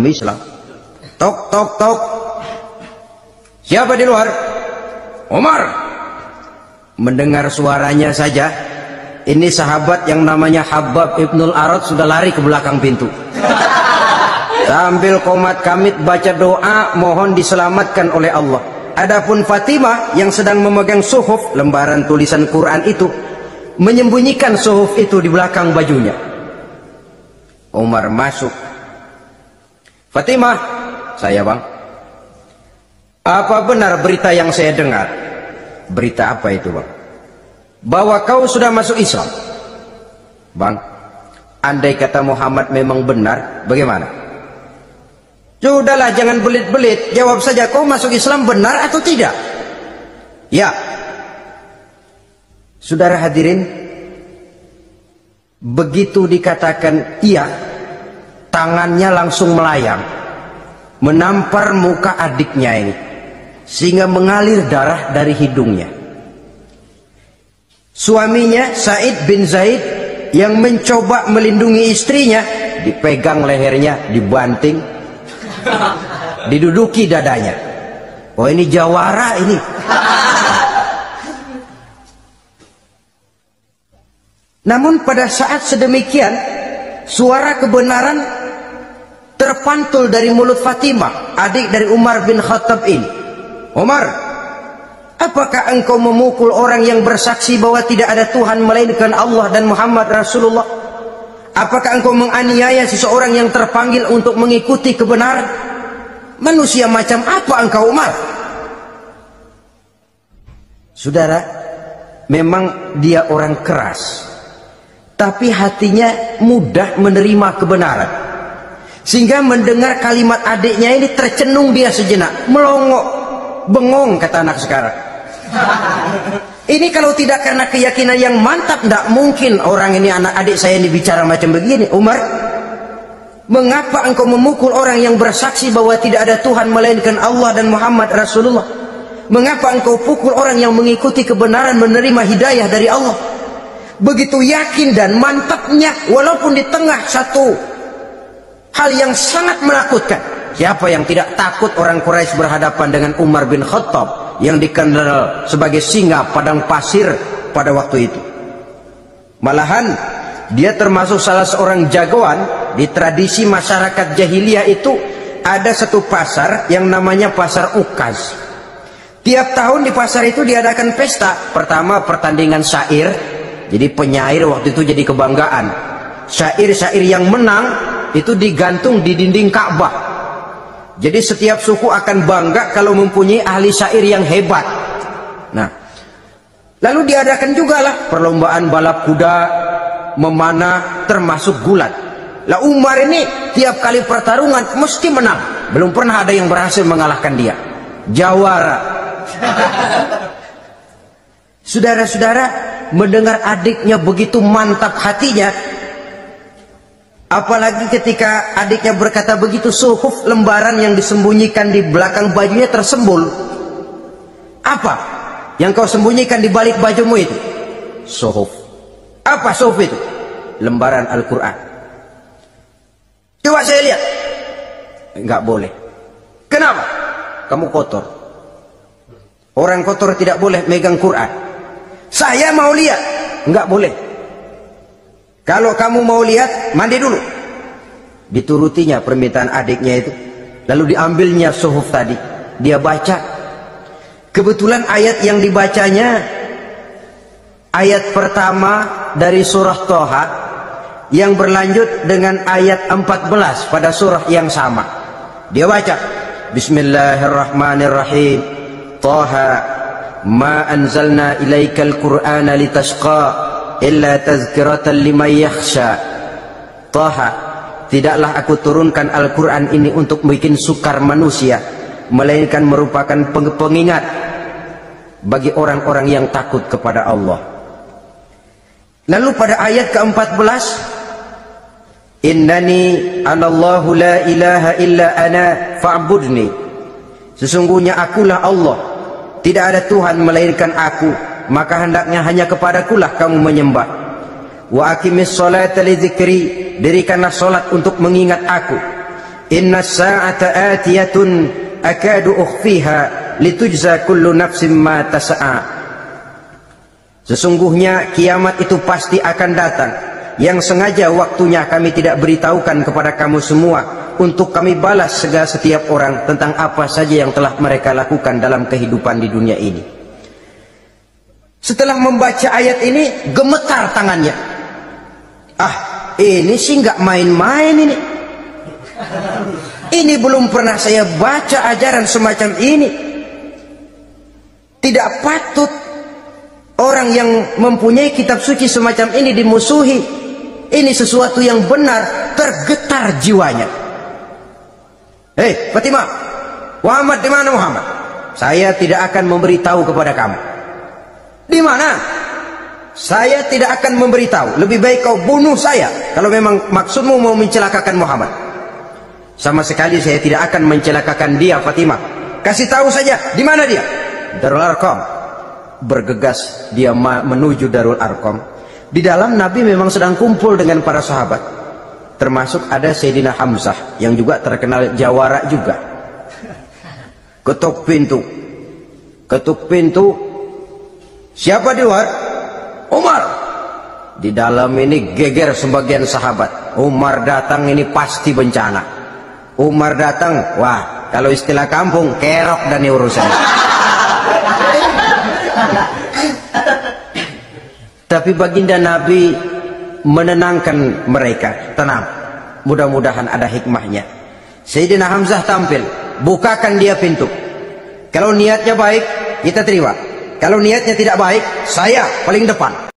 Islam. Tok tok tok. Siapa di luar? Umar. Mendengar suaranya saja, ini sahabat yang namanya Habab Ibnul Arad sudah lari ke belakang pintu. Sambil komat kamit baca doa mohon diselamatkan oleh Allah. Adapun Fatimah yang sedang memegang suhuf, lembaran tulisan Quran itu, menyembunyikan suhuf itu di belakang bajunya. Umar masuk. Fatimah, saya bang. Apa benar berita yang saya dengar? Berita apa itu bang? Bahwa kau sudah masuk Islam. Bang, andai kata Muhammad memang benar, bagaimana? Sudahlah, jangan belit-belit. Jawab saja, kau masuk Islam benar atau tidak? Ya. Saudara hadirin, begitu dikatakan iya, tangannya langsung melayang, menampar muka adiknya ini, sehingga mengalir darah dari hidungnya. Suaminya Said bin Zaid yang mencoba melindungi istrinya, dipegang lehernya, dibanting, diduduki dadanya. Oh, ini jawara ini. Namun pada saat sedemikian, suara kebenaran terpantul dari mulut Fatimah, adik dari Umar bin Khattab ini. Umar, apakah engkau memukul orang yang bersaksi bahwa tidak ada Tuhan melainkan Allah dan Muhammad Rasulullah? Apakah engkau menganiaya seseorang yang terpanggil untuk mengikuti kebenaran? Manusia macam apa engkau, Umar? Saudara, memang dia orang keras, tapi hatinya mudah menerima kebenaran. Sehingga mendengar kalimat adiknya ini tercenung dia sejenak, melongo, bengong kata anak sekarang. Ini kalau tidak karena keyakinan yang mantap, tidak mungkin orang ini, anak adik saya ini bicara macam begini. Umar, mengapa engkau memukul orang yang bersaksi bahwa tidak ada Tuhan melainkan Allah dan Muhammad Rasulullah? Mengapa engkau pukul orang yang mengikuti kebenaran, menerima hidayah dari Allah? Begitu yakin dan mantapnya, walaupun di tengah satu hal yang sangat menakutkan. Siapa yang tidak takut orang Quraisy berhadapan dengan Umar bin Khattab yang dikenal sebagai singa padang pasir pada waktu itu? Malahan dia termasuk salah seorang jagoan. Di tradisi masyarakat jahiliyah itu ada satu pasar yang namanya pasar Ukaz. Tiap tahun di pasar itu diadakan pesta. Pertama pertandingan syair, jadi penyair waktu itu jadi kebanggaan. Syair-syair yang menang itu digantung di dinding Ka'bah. Jadi setiap suku akan bangga kalau mempunyai ahli syair yang hebat. Nah, lalu diadakan juga lah perlombaan balap kuda, memanah, termasuk gulat. Lah Umar ini tiap kali pertarungan mesti menang. Belum pernah ada yang berhasil mengalahkan dia. Jawara. Saudara-saudara, mendengar adiknya begitu mantap hatinya, apalagi ketika adiknya berkata begitu, suhuf, lembaran yang disembunyikan di belakang bajunya tersembul. Apa yang kau sembunyikan di balik bajumu itu? Suhuf. Apa suhuf itu? Lembaran Al-Quran. Coba saya lihat. Enggak boleh. Kenapa? Kamu kotor. Orang kotor tidak boleh megang Quran. Saya mau lihat. Enggak boleh. Kalau kamu mau lihat, mandi dulu. Diturutinya permintaan adiknya itu. Lalu diambilnya suhuf tadi. Dia baca. Kebetulan ayat yang dibacanya ayat pertama dari surah Toha yang berlanjut dengan ayat 14 pada surah yang sama. Dia baca, Bismillahirrahmanirrahim. Toha ma anzalna ilaikal qur'ana litashqa illa tazkiratan liman yakhsha. Toha, tidaklah aku turunkan Al-Quran ini untuk bikin sukar manusia, melainkan merupakan pengingat bagi orang-orang yang takut kepada Allah. Lalu pada ayat ke-14, Innani anallahu la ilaha illa ana fa'budni. Sesungguhnya akulah Allah, tidak ada Tuhan melainkan aku, maka hendaknya hanya kepadakulah kamu menyembah. Wa aqimis sholata li dzikri, dirikanlah salat untuk mengingat aku. inna sa'ata atiyatun akadu ukhfiha litujza kullu nafsin ma tasa'a. Sesungguhnya kiamat itu pasti akan datang, yang sengaja waktunya kami tidak beritahukan kepada kamu semua, untuk kami balas segala setiap orang tentang apa saja yang telah mereka lakukan dalam kehidupan di dunia ini. Setelah membaca ayat ini, gemetar tangannya. Ah, ini sih nggak main-main ini. Ini belum pernah saya baca ajaran semacam ini. Tidak patut orang yang mempunyai kitab suci semacam ini dimusuhi. Ini sesuatu yang benar, tergetar jiwanya. Hei Fatimah, Muhammad di mana Muhammad? Saya tidak akan memberitahu kepada kamu. Di mana? Saya tidak akan memberitahu. Lebih baik kau bunuh saya kalau memang maksudmu mau mencelakakan Muhammad. Sama sekali saya tidak akan mencelakakan dia, Fatimah. Kasih tahu saja, di mana dia? Darul Arqam. Bergegas dia menuju Darul Arqam. Di dalam Nabi memang sedang kumpul dengan para sahabat, termasuk ada Sayyidina Hamzah yang juga terkenal jawara juga. Ketuk pintu. Ketuk pintu. Siapa di luar? Umar. Di dalam ini geger sebagian sahabat. Umar datang ini pasti bencana. Umar datang, wah, kalau istilah kampung, kerok dan urusan. Tapi baginda Nabi menenangkan mereka. Tenang, mudah-mudahan ada hikmahnya. Sayyidina Hamzah tampil, bukakan dia pintu. Kalau niatnya baik, kita terima. Kalau niatnya tidak baik, saya paling depan.